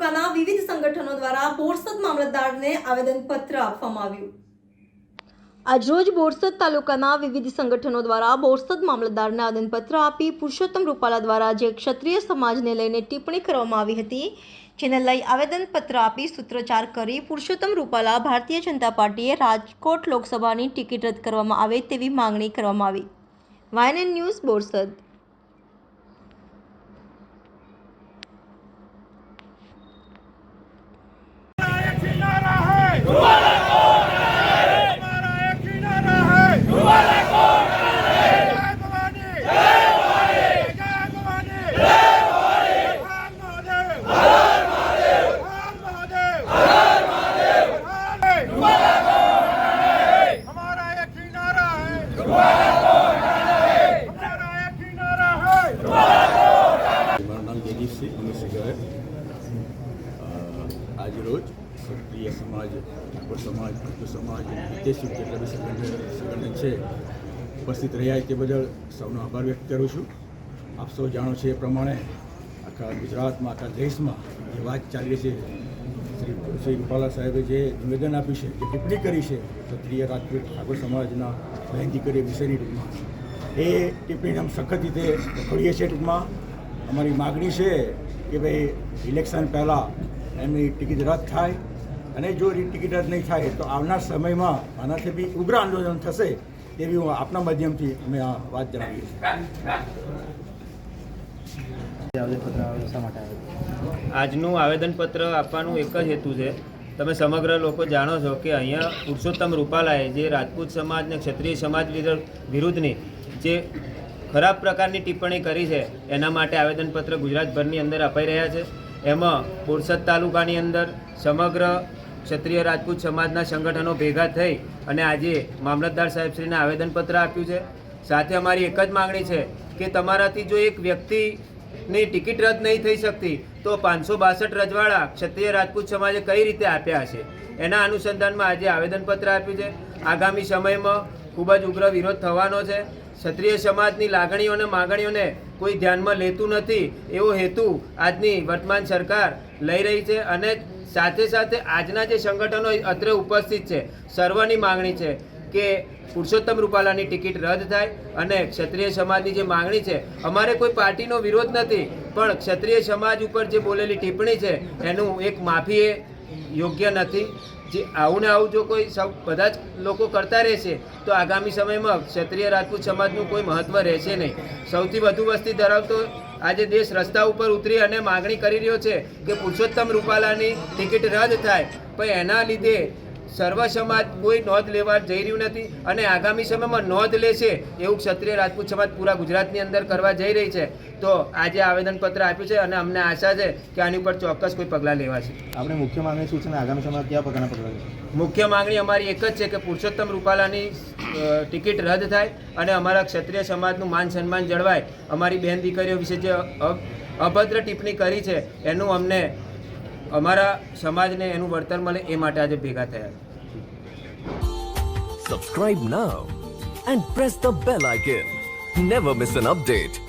તાલુકાના વિવિધ સંગઠનો દ્વારા બોરસદ મામલતદારને આવેદનપત્ર આપવામાં આવ્યું। આજરોજ બોરસદ તાલુકાના વિવિધ સંગઠનો દ્વારા બોરસદ મામલતદારને આવેદનપત્ર આપી પુરુષોત્તમ રૂપાલા દ્વારા જે ક્ષત્રિય સમાજને લઈને ટિપ્પણી કરવામાં આવી હતી, જેને લઈ આવેદનપત્ર આપી સૂત્રોચ્ચાર કરી પુરુષોત્તમ રૂપાલા ભારતીય જનતા પાર્ટીએ રાજકોટ લોકસભાની ટિકિટ રદ કરવામાં આવે તેવી માંગણી કરવામાં આવી। YNN news Borsad. आज रोज क्षत्रिय समाज, ठाकुर समाज, हिंदू समाज, विदेशी जेटला बी संगठन है उपस्थित रहा है, बदल सौनो आभार व्यक्त करूँ छूँ। आप सौ जाणो छे प्रमाणे आखा गुजरात में, आखा देश में ये बात चाली है। श्री रूपाला साहेबे जे निवेदन आप्युं छे, जे टिप्पणी करी है क्षत्रिय राजपूत ठाकुर समाजना बहन दीकरी विषयनी टूंकमां ए टिप्पणी हम सखत रीते वखोड़ीए छीए। टूंकमां अमारी मागणी है कि भाई इलेक्शन पहला एमनी टिकિટ रद्द थाय અને જો ટિકિટ રદ નહીં થાય તો આવનાર સમયમાં આનાથી બી ઉગ્ર આંદોલન થશે તેવી હું આપના માધ્યમથી અમે આ વાત જણાવીએ છીએ। આજનું આવેદનપત્ર આપવાનું એક જ હેતુ છે। તમે સમગ્ર લોકો જાણો છો કે અહીંયા પુરુષોત્તમ રૂપાલાએ જે રાજપૂત સમાજ અને ક્ષત્રિય સમાજ વિરુદ્ધની જે ખરાબ પ્રકારની ટિપ્પણી કરી છે એના માટે આવેદનપત્ર ગુજરાતભરની અંદર અપાઈ રહ્યા છે। એમાં બોરસદ તાલુકાની અંદર સમગ્ર ક્ષત્રિય રાજપૂત સમાજના સંગઠનો ભેગા થઈ અને આજે મામલતદાર સાહેબશ્રીને આવેદનપત્ર આપ્યું છે। સાથે અમારી એક જ માગણી છે કે તમારાથી જો એક વ્યક્તિની ટિકિટ રદ નહીં થઈ શકતી તો 562 રજવાડા ક્ષત્રિય રાજપૂત સમાજે કઈ રીતે આપ્યા હશે, એના અનુસંધાનમાં આજે આવેદનપત્ર આપ્યું છે। આગામી સમયમાં ખૂબ જ ઉગ્ર વિરોધ થવાનો છે। ક્ષત્રિય સમાજની લાગણીઓ અને માગણીઓને કોઈ ધ્યાનમાં લેતું નથી એવો હેતુ આજની વર્તમાન સરકાર લઈ રહી છે અને સાથે સાથે આજના જે સંગઠનો અત્રે ઉપસ્થિત છે સર્વની માગણી છે કે પુરુષોત્તમ રૂપાલાની ટિકિટ રદ થાય અને ક્ષત્રિય સમાજની જે માગણી છે, અમારે કોઈ પાર્ટીનો વિરોધ નથી પણ ક્ષત્રિય સમાજ ઉપર જે બોલેલી ટિપ્પણી છે એનું એક માફી એ યોગ્ય નથી। જે આવું ને આવું જો કોઈ બધા જ લોકો કરતા રહેશે તો આગામી સમયમાં ક્ષત્રિય રાજપૂત સમાજનું કોઈ મહત્ત્વ રહેશે નહીં। સૌથી વધુ વસ્તી ધરાવતો આજે દેશ રસ્તા ઉપર ઉતરી અને માગણી કરી રહ્યો છે કે પુરુષોત્તમ રૂપાલાની ટિકિટ રદ થાય, પણ એના લીધે સર્વ સમાજ કોઈ નોંધ લેવા જઈ રહ્યું નથી અને આગામી સમયમાં નોંધ લેશે એવું ક્ષત્રિય રાજપૂત સમાજ પૂરા ગુજરાતની અંદર કરવા જઈ રહી છે। તો આજે આવેદનપત્ર આપ્યું છે અને અમને આશા છે કે આની ઉપર ચોક્કસ કોઈ પગલાં લેવાશે। આપણે મુખ્ય માંગણી શું છે અને આગામી સમયમાં કયા પ્રકારના પગલાં લેશે? મુખ્ય માંગણી અમારી એક જ છે કે પુરુષોત્તમ રૂપાલાની ટિકિટ રદ થાય અને અમારા ક્ષત્રિય સમાજનું માન સન્માન જળવાય। અમારી બહેન દીકરીઓ વિશે જે અભદ્ર ટિપ્પણી કરી છે એનું અમને અમારા સમાજને એનું વળતર મળે એ માટે આજે ભેગા થયા। Subscribe now and press the bell icon. Never miss an update.